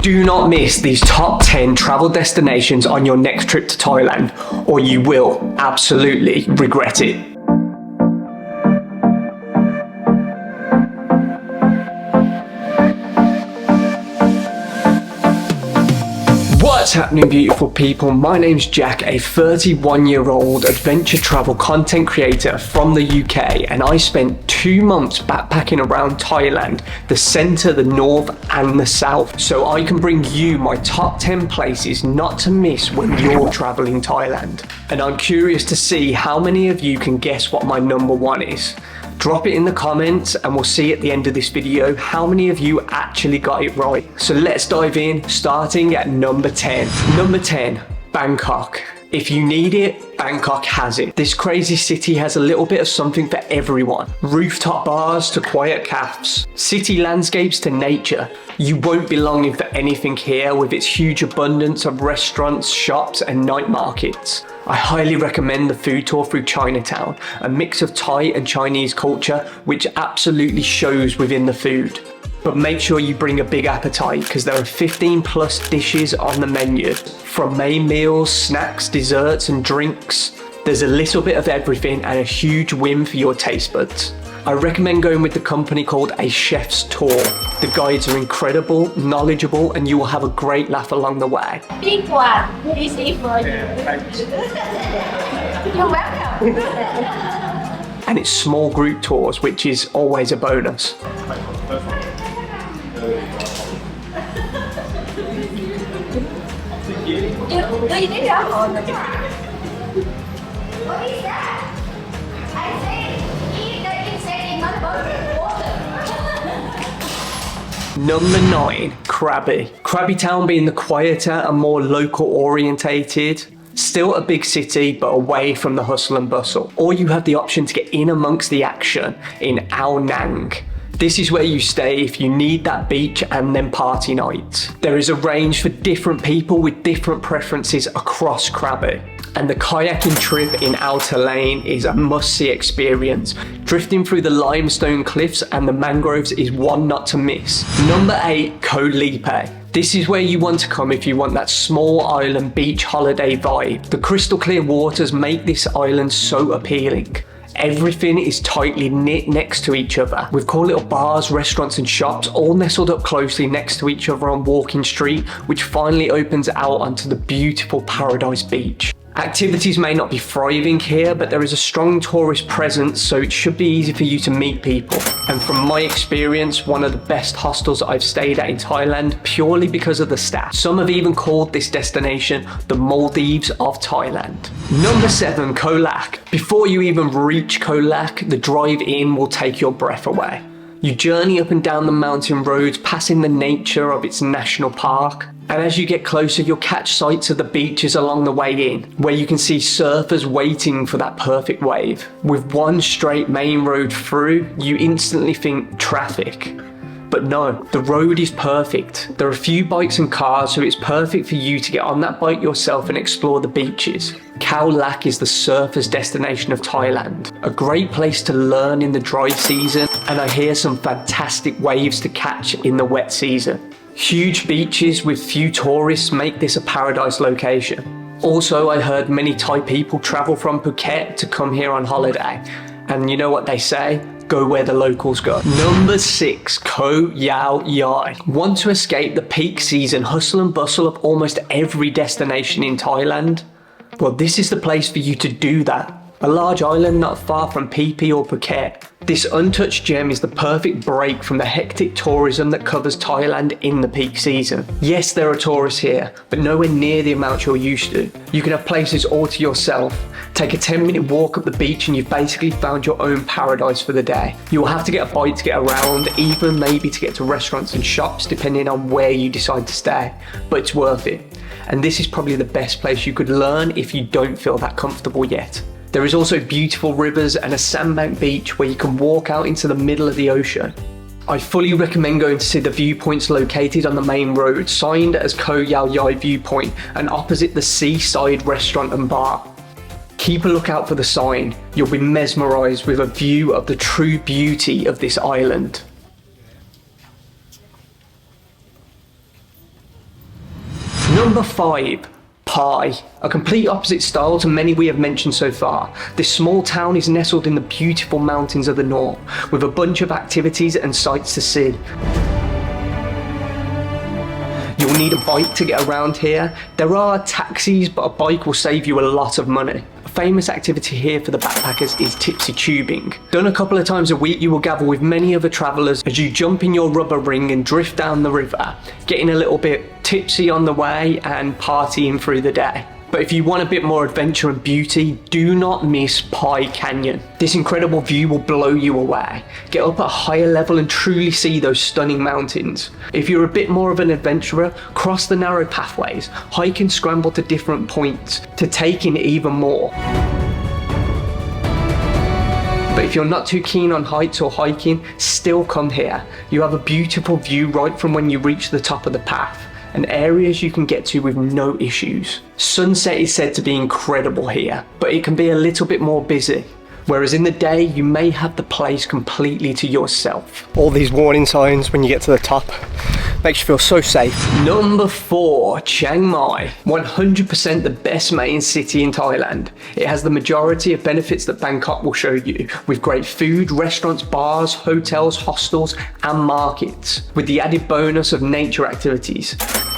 Do not miss these top 10 travel destinations on your next trip to Thailand, or you will absolutely regret it. What's happening, beautiful people? My name's Jack, a 31-year-old adventure travel content creator from the UK, and I spent 2 months backpacking around Thailand, the centre, the north and the south, so I can bring you my top 10 places not to miss when you're travelling Thailand. And I'm curious to see how many of you can guess what my number one is. Drop it in the comments and we'll see at the end of this video how many of you actually got it right. So let's dive in, starting at number 10. Number 10, Bangkok. If you need it, Bangkok has it. This crazy city has a little bit of something for everyone. Rooftop bars to quiet cafes, city landscapes to nature. You won't be longing for anything here with its huge abundance of restaurants, shops and night markets. I highly recommend the food tour through Chinatown, a mix of Thai and Chinese culture which absolutely shows within the food. But make sure you bring a big appetite because there are 15 plus dishes on the menu. From main meals, snacks, desserts and drinks, there's a little bit of everything and a huge win for your taste buds. I recommend going with the company called A Chef's Tour. The guides are incredible, knowledgeable and you will have a great laugh along the way. Big one, this is for you. You're welcome. And it's small group tours, which is always a bonus. Do you need help? What is that? I say, eat the insect in my water. Number 9, Krabi. Krabi town being the quieter and more local orientated. Still a big city, but away from the hustle and bustle. Or you have the option to get in amongst the action in Ao Nang. This is where you stay if you need that beach and then party nights. There is a range for different people with different preferences across Krabi. And the kayaking trip in Thalane is a must-see experience. Drifting through the limestone cliffs and the mangroves is one not to miss. Number 8, Koh Lipe. This is where you want to come if you want that small island beach holiday vibe. The crystal clear waters make this island so appealing. Everything is tightly knit next to each other, with cool little bars, restaurants and shops all nestled up closely next to each other on Walking Street, which finally opens out onto the beautiful Paradise Beach. Activities may not be thriving here, but there is a strong tourist presence, so it should be easy for you to meet people. And from my experience, one of the best hostels I've stayed at in Thailand purely because of the staff. Some have even called this destination the Maldives of Thailand. Number 7, Koh Lak. Before you even reach Koh Lak, the drive in will take your breath away. You journey up and down the mountain roads, passing the nature of its national park. And as you get closer, you'll catch sights of the beaches along the way in, where you can see surfers waiting for that perfect wave. With one straight main road through, you instantly think traffic. But no, the road is perfect. There are a few bikes and cars, so it's perfect for you to get on that bike yourself and explore the beaches. Khao Lak is the surfers' destination of Thailand. A great place to learn in the dry season, and I hear some fantastic waves to catch in the wet season. Huge beaches with few tourists make this a paradise location. Also, I heard many Thai people travel from Phuket to come here on holiday. And you know what they say? Go where the locals go. Number 6, Koh Yao Yai. Want to escape the peak season hustle and bustle of almost every destination in Thailand? Well, this is the place for you to do that. A large island not far from Phi Phi or Phuket. This untouched gem is the perfect break from the hectic tourism that covers Thailand in the peak season. Yes, there are tourists here, but nowhere near the amount you're used to. You can have places all to yourself. Take a 10-minute walk up the beach and you've basically found your own paradise for the day. You will have to get a bite to get around, even maybe to get to restaurants and shops, depending on where you decide to stay, but it's worth it. And this is probably the best place you could learn if you don't feel that comfortable yet. There is also beautiful rivers and a sandbank beach where you can walk out into the middle of the ocean. I fully recommend going to see the viewpoints located on the main road, signed as Koh Yao Yai Viewpoint and opposite the seaside restaurant and bar. Keep a lookout for the sign. You'll be mesmerised with a view of the true beauty of this island. Number 5. Pai, a complete opposite style to many we have mentioned so far. This small town is nestled in the beautiful mountains of the north, with a bunch of activities and sights to see. You'll need a bike to get around here. There are taxis, but a bike will save you a lot of money. A famous activity here for the backpackers is tipsy tubing. Done a couple of times a week, you will gather with many other travellers as you jump in your rubber ring and drift down the river, getting a little bit tipsy on the way and partying through the day. But if you want a bit more adventure and beauty, do not miss Pai Canyon. This incredible view will blow you away. Get up at a higher level and truly see those stunning mountains. If you're a bit more of an adventurer, cross the narrow pathways, hike and scramble to different points to take in even more. But if you're not too keen on heights or hiking, still come here. You have a beautiful view right from when you reach the top of the path, and areas you can get to with no issues. Sunset is said to be incredible here, but it can be a little bit more busy. Whereas in the day, you may have the place completely to yourself. All these warning signs when you get to the top makes you feel so safe. Number 4, Chiang Mai. 100% the best main city in Thailand. It has the majority of benefits that Bangkok will show you, with great food, restaurants, bars, hotels, hostels, and markets, with the added bonus of nature activities.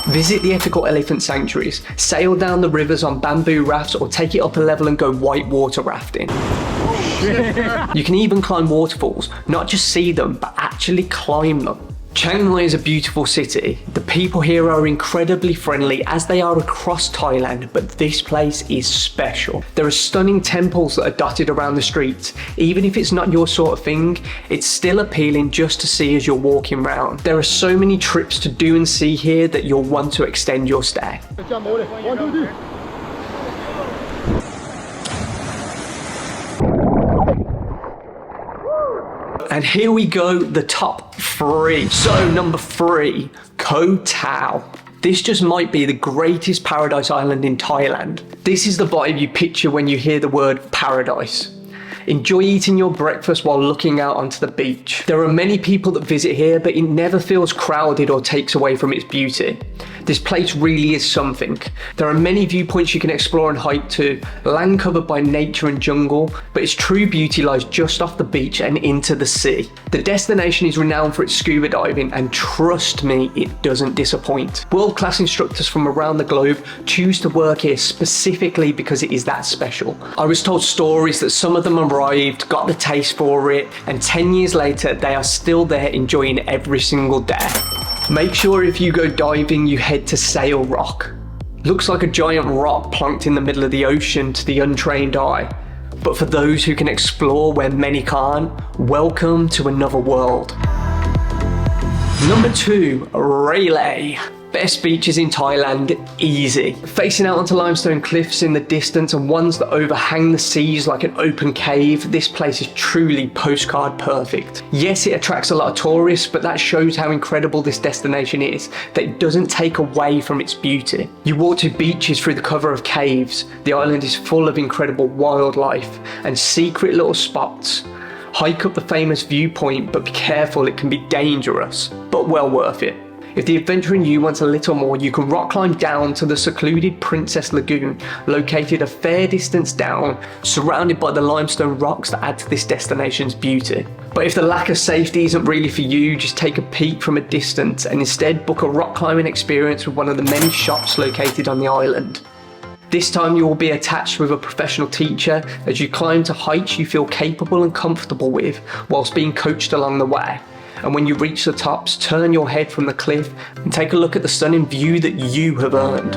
Visit the ethical elephant sanctuaries, sail down the rivers on bamboo rafts, or take it up a level and go whitewater rafting. You can even climb waterfalls, not just see them, but actually climb them. Chiang Mai is a beautiful city. The people here are incredibly friendly, as they are across Thailand, but this place is special. There are stunning temples that are dotted around the streets. Even if it's not your sort of thing, it's still appealing just to see as you're walking around. There are so many trips to do and see here that you'll want to extend your stay. And here we go, the top 3. So number 3, Koh Tao. This just might be the greatest paradise island in Thailand. This is the vibe you picture when you hear the word paradise. Enjoy eating your breakfast while looking out onto the beach. There are many people that visit here, but it never feels crowded or takes away from its beauty. This place really is something. There are many viewpoints you can explore and hike to, land covered by nature and jungle, but its true beauty lies just off the beach and into the sea. The destination is renowned for its scuba diving, and trust me, it doesn't disappoint. World-class instructors from around the globe choose to work here specifically because it is that special. I was told stories that some of them arrived, got the taste for it, and 10 years later, they are still there enjoying every single day. Make sure if you go diving, you head to Sail Rock. Looks like a giant rock plonked in the middle of the ocean to the untrained eye. But for those who can explore where many can't, welcome to another world. Number 2, Railay. Best beaches in Thailand, easy. Facing out onto limestone cliffs in the distance and ones that overhang the seas like an open cave, this place is truly postcard perfect. Yes, it attracts a lot of tourists, but that shows how incredible this destination is, that it doesn't take away from its beauty. You walk to beaches through the cover of caves. The island is full of incredible wildlife and secret little spots. Hike up the famous viewpoint, but be careful, it can be dangerous, but well worth it. If the adventure in you wants a little more, you can rock climb down to the secluded Princess Lagoon, located a fair distance down, surrounded by the limestone rocks that add to this destination's beauty. But if the lack of safety isn't really for you, just take a peek from a distance and instead book a rock climbing experience with one of the many shops located on the island. This time you will be attached with a professional teacher as you climb to heights you feel capable and comfortable with, whilst being coached along the way. And when you reach the tops, turn your head from the cliff and take a look at the stunning view that you have earned.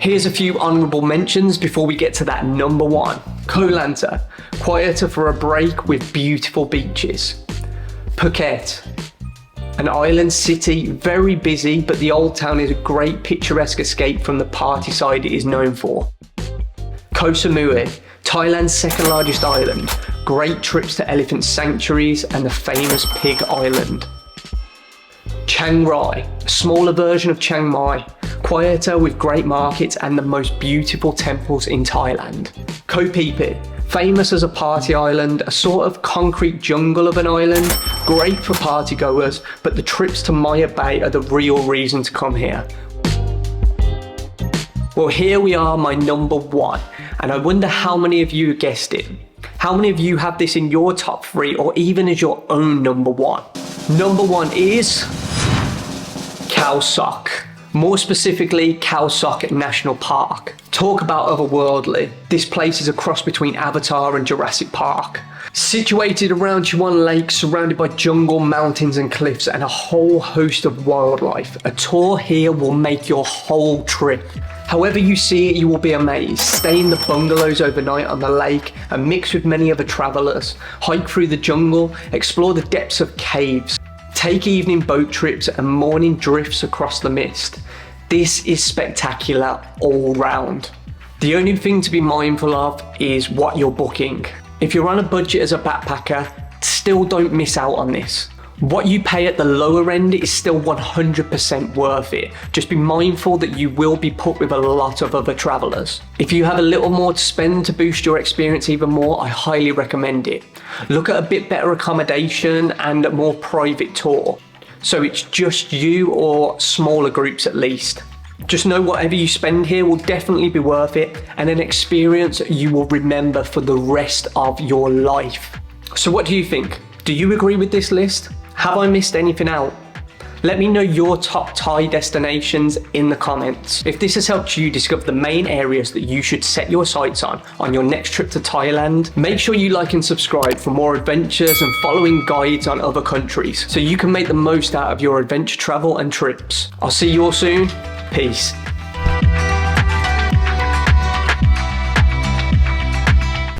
Here's a few honourable mentions before we get to that number 1. Koh Lanta, quieter for a break with beautiful beaches. Phuket, an island city, very busy, but the old town is a great picturesque escape from the party side it is known for. Koh Samui, Thailand's second largest island, great trips to elephant sanctuaries and the famous Pig Island. Chiang Rai, a smaller version of Chiang Mai, quieter with great markets and the most beautiful temples in Thailand. Koh Phi Phi, famous as a party island, a sort of concrete jungle of an island, great for partygoers, but the trips to Maya Bay are the real reason to come here. Well, here we are, my number one, and I wonder how many of you guessed it. How many of you have this in your top 3 or even as your own number one? Number one is Khao. More specifically, Khao National Park. Talk about otherworldly. This place is a cross between Avatar and Jurassic Park. Situated around Chuan Lake, surrounded by jungle, mountains and cliffs and a whole host of wildlife. A tour here will make your whole trip. However you see it, you will be amazed. Stay in the bungalows overnight on the lake and mix with many other travellers. Hike through the jungle, explore the depths of caves. Take evening boat trips and morning drifts across the mist. This is spectacular all round. The only thing to be mindful of is what you're booking. If you're on a budget as a backpacker, still don't miss out on this. What you pay at the lower end is still 100% worth it. Just be mindful that you will be put with a lot of other travellers. If you have a little more to spend to boost your experience even more, I highly recommend it. Look at a bit better accommodation and a more private tour. So it's just you or smaller groups at least. Just know whatever you spend here will definitely be worth it and an experience you will remember for the rest of your life. So what do you think? Do you agree with this list? Have I missed anything out? Let me know your top Thai destinations in the comments. If this has helped you discover the main areas that you should set your sights on your next trip to Thailand, make sure you like and subscribe for more adventures and following guides on other countries so you can make the most out of your adventure travel and trips. I'll see you all soon. Peace.